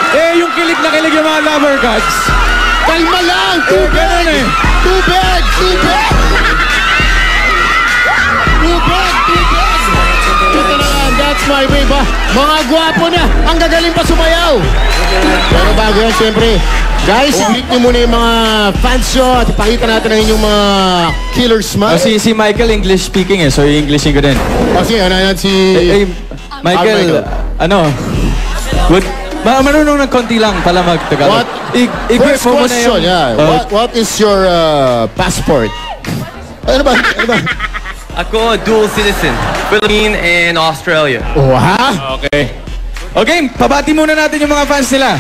Eh, yung kilig na kilig yung mga lover gods. Kalma lang! Tubig! Tubig! Tubig! Tubig! Tubig! Ito na nga, that's my way ba? Mga gwapo na! Ang gagaling pa sumayaw! Pero bago yan, siyempre, guys, meet nyo muna yung mga fans nyo at ipakita natin ang inyong mga killer smile. Si Michael English speaking eh, so i-Englishin ko din. Kasi ano yan si... Michael, ano? Marunong ng konti lang pala mag-Tagalog. First question, what is your passport? Ano ba? Ako, dual citizen. Philippines and Australia. Oh, ha? Okay. Okay, pabati muna natin yung mga fans nila.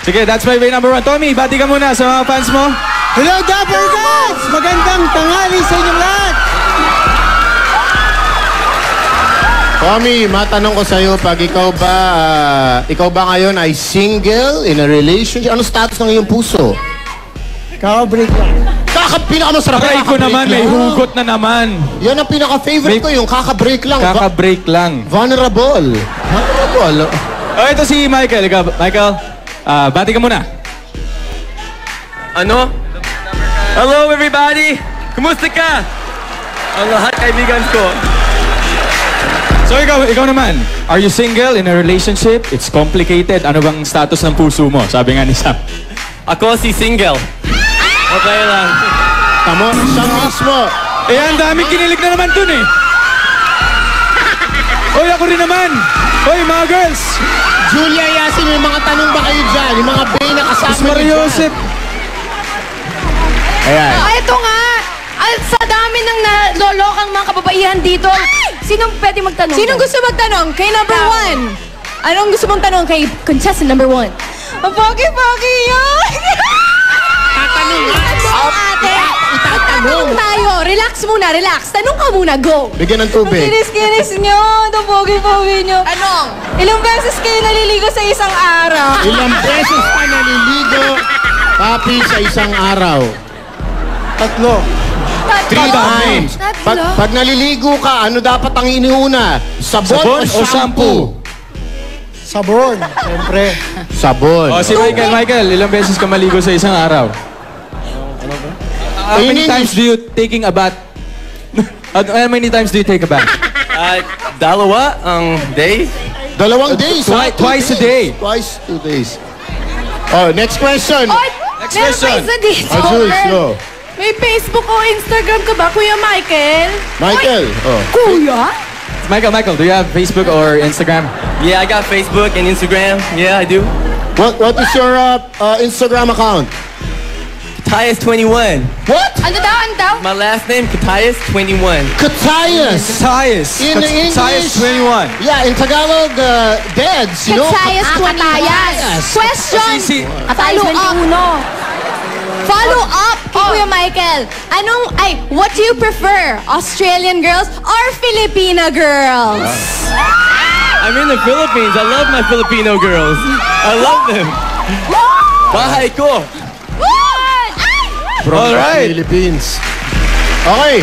Sige, that's my way number 1. Tommy, bati ka muna sa mga fans mo. Hello, Dapper Gods! Magandang tanghali sa inyong lahat! Tommy, matanong ko sa'yo, pag ikaw ba ngayon ay single, in a relationship, ano status ng iyong puso? Kaka-break lang. Pinakamasarap. Aray ko naman, may hugot na naman. Yan ang pinaka-favorite ko, yung kaka-break lang. Kaka-break lang. Vulnerable. Vulnerable. Oh, ito si Michael. Michael, bati ka muna. Ano? Hello everybody! Kumusta ka? Ang lahat kaibigan ko. So ikaw naman, are you single, in a relationship? It's complicated. Ano bang status ng puso mo? Sabi nga ni Sam. Ako si single. Okay lang. Tama, siya mismo. Eh, ang daming kinilig na naman dun eh. Oy, ako rin naman. Oy, mga girls. Julia Yasin, may mga tanong ba kayo dyan? Yung mga bay na kasama niyo dyan? Joseph. Ayan. Ito nga. Sa dami ng nalolokang mga kababaihan dito. Sinong pwede magtanong? Sinong gusto magtanong? Kay number 1. Anong gusto mong tanong kay contestant number 1? Ang pogi-pogi yun! Tatanong nga. Ate, itatanong tayo. Relax muna, relax. Tanong ka muna, go. Bigyan ng tubig. Ang kinis-kinis nyo. Ang pogi-pogi nyo. Anong? Ilang beses kayo naliligo sa isang araw? Ilang beses ka naliligo, papi, sa isang araw? 3 times. Pag naliligo ka, ano dapat ang iniuna? Sabon o shampoo? Sabon, siyempre. Sabon. Oh, si Michael, ilang beses ka maligo sa isang araw? How many times do you taking a bath? How many times do you take a bath? Dalawa ang day. Dalawang days. Twice a day. Twice 2 days. Oh, next question. Next question. Meron pa isa dito. Jules, go. May Facebook o Instagram ka ba, Kuya Michael? Michael. Oh. Kuya? Michael, do you have Facebook or Instagram? Yeah, I got Facebook and Instagram. Yeah, I do. What is your Instagram account? Katayas21. What? Ano daw? My last name, Katayas21. Katayas. In English. Katayas 21. Yeah, in Tagalog, deads, you know? Katayas 21. Question. Follow up kay Kuya Michael. What do you prefer? Australian girls or Filipina girls? I'm in the Philippines. I love my Filipino girls. I love them. Bahay ko. From the Philippines. Okay.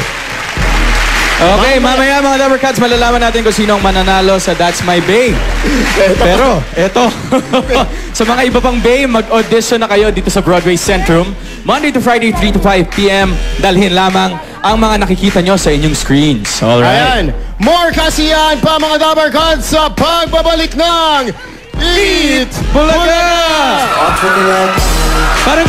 Okay, mamaya mga Lover Cats, malalaman natin kung sino ang mananalo sa That's My Bae. Pero, eto. Sa mga iba pang bae, mag-audition na kayo dito sa Broadway Centrum. Monday to Friday, 3 to 5 p.m. Dalhin lamang ang mga nakikita nyo sa inyong screens. Alright. Ayan. More kasiyahan pa mga Lover Cats sa pagbabalik ng Eat Bulaga! Parang